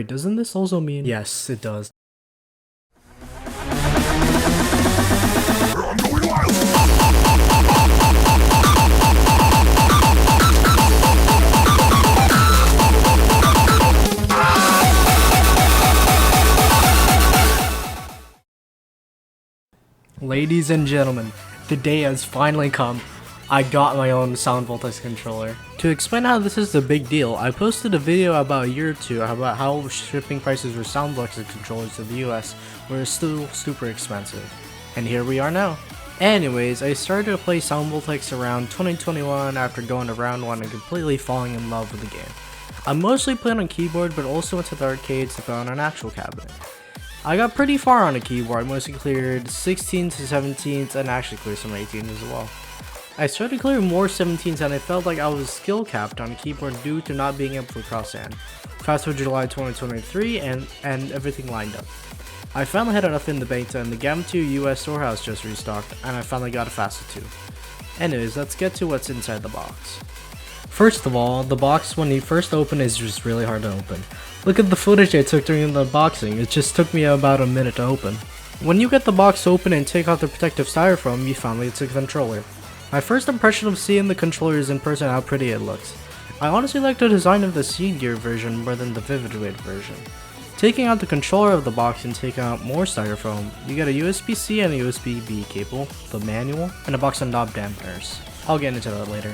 Wait, doesn't this also mean? Yes, it does. Ladies and gentlemen, the day has finally come. I got my own sound voltex controller. To explain how this is a big deal, I posted a video about a year or two about how shipping prices for sound voltex controllers to the US were still super expensive. And here we are now. Anyways, I started to play sound voltex around 2021 after going to round 1 and completely falling in love with the game. I mostly played on keyboard, but also went to the arcades to play on an actual cabinet. I got pretty far on a keyboard, mostly cleared 16s to 17s and actually cleared some 18s as well. I started clearing more 17s and I felt like I was skill capped on a keyboard due to not being able to cross-hand. Fast forward July 2023 and everything lined up. I finally had enough in the beta and the gamo2 US storehouse just restocked and I finally got a FAUCETWO. Anyways, let's get to what's inside the box. First of all, the box when you first open is just really hard to open. Look at the footage I took during the unboxing, it just took me about a minute to open. When you get the box open and take out the protective styrofoam, you finally get the controller. My first impression of seeing the controller is in person how pretty it looks. I honestly like the design of the Seed Gear version more than the Vivid Weight version. Taking out the controller of the box and taking out more styrofoam, you get a USB-C and a USB-B cable, the manual, and a box of knob dampeners. I'll get into that later.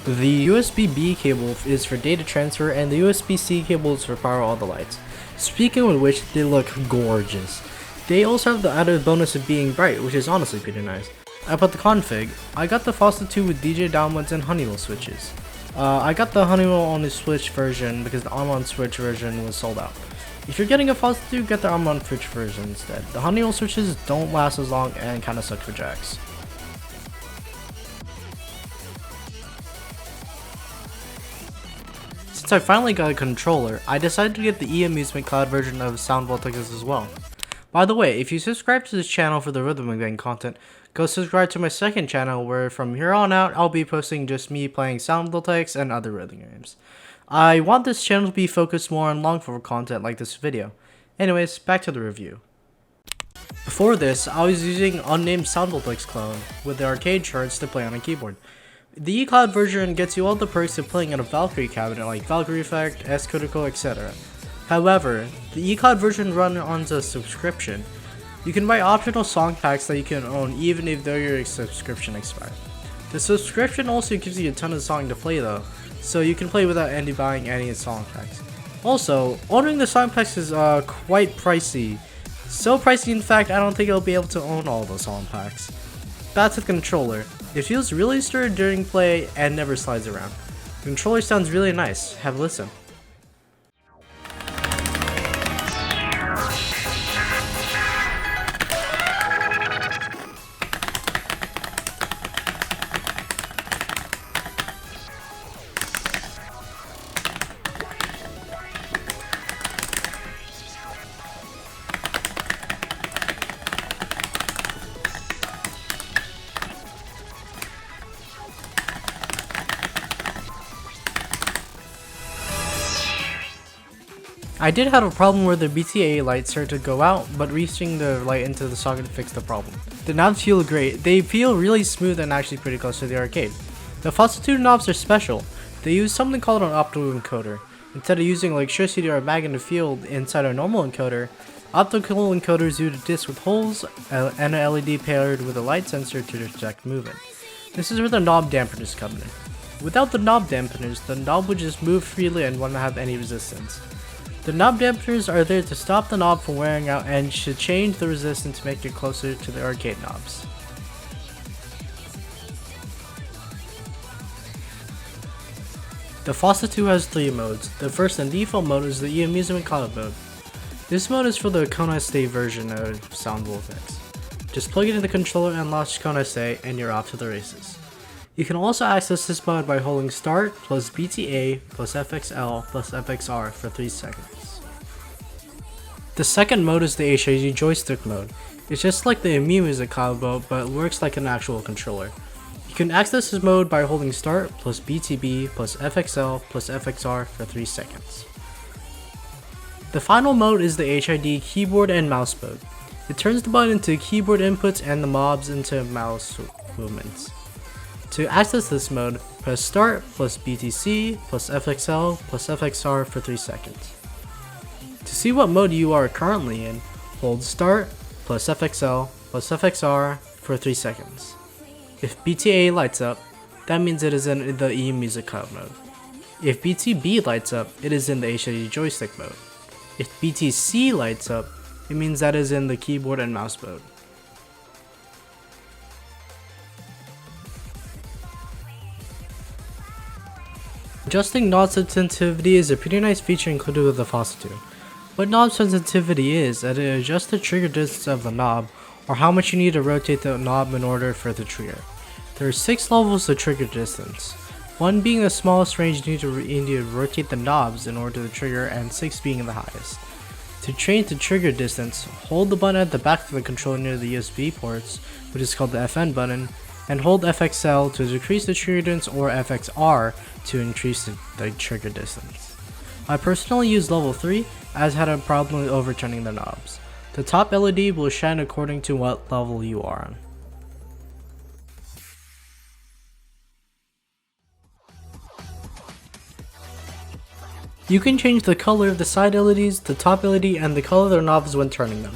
The USB-B cable is for data transfer and the USB-C cable is for power all the lights. Speaking of which, they look gorgeous. They also have the added bonus of being bright, which is honestly pretty nice. About the config, I got the FAUCETWO with DJ downloads and Honeywell switches. I got the Honeywell on the Switch version because the on Switch version was sold out. If you're getting a FAUCETWO, get the on Switch version instead. The Honeywell switches don't last as long and kinda suck for jacks. Since I finally got a controller, I decided to get the e-amusement cloud version of sound voltex as well. By the way, if you subscribe to this channel for the rhythm gang content, go subscribe to my second channel where from here on out I'll be posting just me playing sound voltex and other rhythm games. I want this channel to be focused more on long form content like this video. Anyways, back to the review. Before this, I was using unnamed sound voltex clone with the arcade charts to play on a keyboard. The eCloud version gets you all the perks of playing in a Valkyrie cabinet like Valkyrie Effect, S-Critical, etc. However, the eCloud version runs on a subscription. You can buy optional song packs that you can own even if your subscription expired. The subscription also gives you a ton of songs to play though, so you can play without buying any song packs. Also, owning the song packs is quite pricey. So pricey in fact I don't think I'll be able to own all the song packs. Back to the controller. It feels really sturdy during play and never slides around. The controller sounds really nice. Have a listen. I did have a problem where the BTA lights started to go out, but reaching the light into the socket fixed the problem. The knobs feel great. They feel really smooth and actually pretty close to the arcade. The FAUCETWO knobs are special. They use something called an optical encoder. Instead of using electricity or a magnetic field inside a normal encoder, optical encoders use a disc with holes and an LED paired with a light sensor to detect movement. This is where the knob dampeners come in. Without the knob dampeners, the knob would just move freely and wouldn't have any resistance. The knob dampeners are there to stop the knob from wearing out and should change the resistance to make it closer to the arcade knobs. The FAUCETWO has 3 modes. The first and default mode is the e-amusement cloud mode. This mode is for the KONA-STAY version of sound voltex. Just plug it in the controller and launch KONA-STAY and you're off to the races. You can also access this mode by holding start plus BTA plus FXL plus FXR for 3 seconds. The second mode is the HID joystick mode. It's just like the e-amusement cloud mode but works like an actual controller. You can access this mode by holding start plus BTB plus FXL plus FXR for 3 seconds. The final mode is the HID keyboard and mouse mode. It turns the button into keyboard inputs and the mobs into mouse movements. To access this mode, press start plus BTC plus FXL plus FXR for 3 seconds. To see what mode you are currently in, hold start plus FXL plus FXR for 3 seconds. If BTA lights up, that means it is in the e-music hub mode. If BTB lights up, it is in the HID joystick mode. If BTC lights up, it means that is in the keyboard and mouse mode. Adjusting knob sensitivity is a pretty nice feature included with the FAUCETWO. What knob sensitivity is that it adjusts the trigger distance of the knob, or how much you need to rotate the knob in order for the trigger. There are 6 levels of trigger distance, 1 being the smallest range you need to rotate the knobs in order to trigger, and 6 being the highest. To change the trigger distance, hold the button at the back of the controller near the USB ports, which is called the FN button, and hold FXL to decrease the trigger distance or FXR to increase the trigger distance. I personally use level 3 as I had a problem with overturning the knobs. The top LED will shine according to what level you are on. You can change the color of the side LEDs, the top LED, and the color of the knobs when turning them.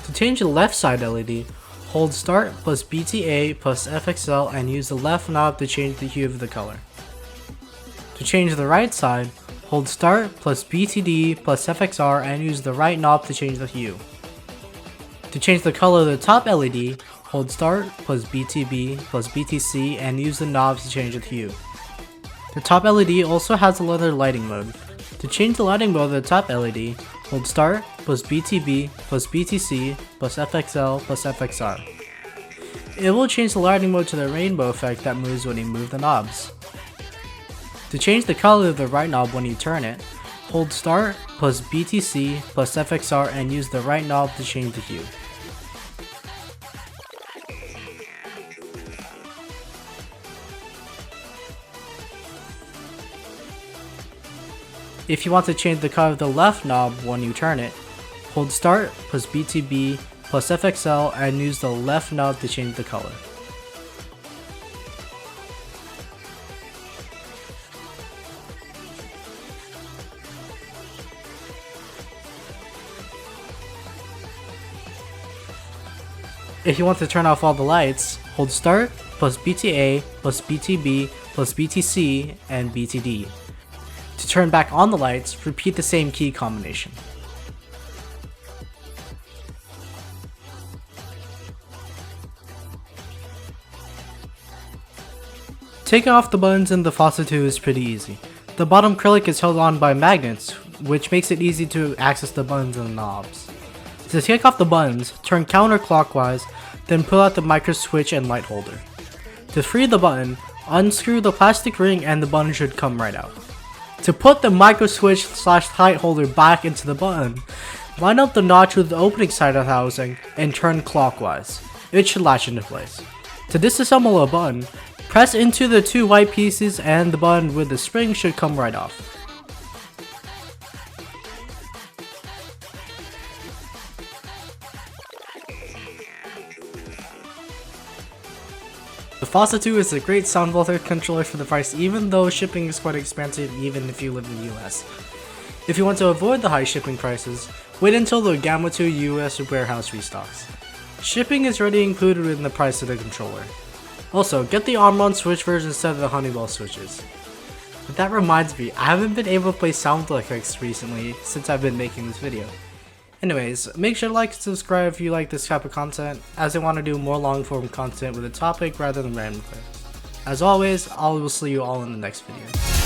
To change the left side LED, hold start plus BTA plus FXL and use the left knob to change the hue of the color. To change the right side, hold start plus BTD plus FXR and use the right knob to change the hue. To change the color of the top LED, hold start plus BTB plus BTC and use the knobs to change the hue. The top LED also has another lighting mode. To change the lighting mode of the top LED, hold start plus BTB plus BTC plus FXL plus FXR. It will change the lighting mode to the rainbow effect that moves when you move the knobs. To change the color of the right knob when you turn it, hold start plus BTC plus FXR and use the right knob to change the hue. If you want to change the color of the left knob when you turn it, hold start plus BTB plus FXL and use the left knob to change the color. If you want to turn off all the lights, hold start plus BTA plus BTB plus BTC and BTD. To turn back on the lights, repeat the same key combination. Taking off the buttons in the FAUCETWO is pretty easy. The bottom acrylic is held on by magnets, which makes it easy to access the buttons and the knobs. To take off the buttons, turn counterclockwise, then pull out the micro switch and light holder. To free the button, unscrew the plastic ring and the button should come right out. To put the micro switch / light holder back into the button, line up the notch with the opening side of the housing and turn clockwise. It should latch into place. To disassemble a button, press into the 2 white pieces and the button with the spring should come right off. The FAUCETWO is a great sound voltex controller for the price, even though shipping is quite expensive even if you live in the US. If you want to avoid the high shipping prices, wait until the gamo2 US warehouse restocks. Shipping is already included in the price of the controller. Also, get the arm-on switch version instead of the Honeywell switches. But that reminds me, I haven't been able to play sound voltex recently since I've been making this video. Anyways, make sure to like and subscribe if you like this type of content, as I want to do more long form content with a topic rather than random clips. As always, I will see you all in the next video.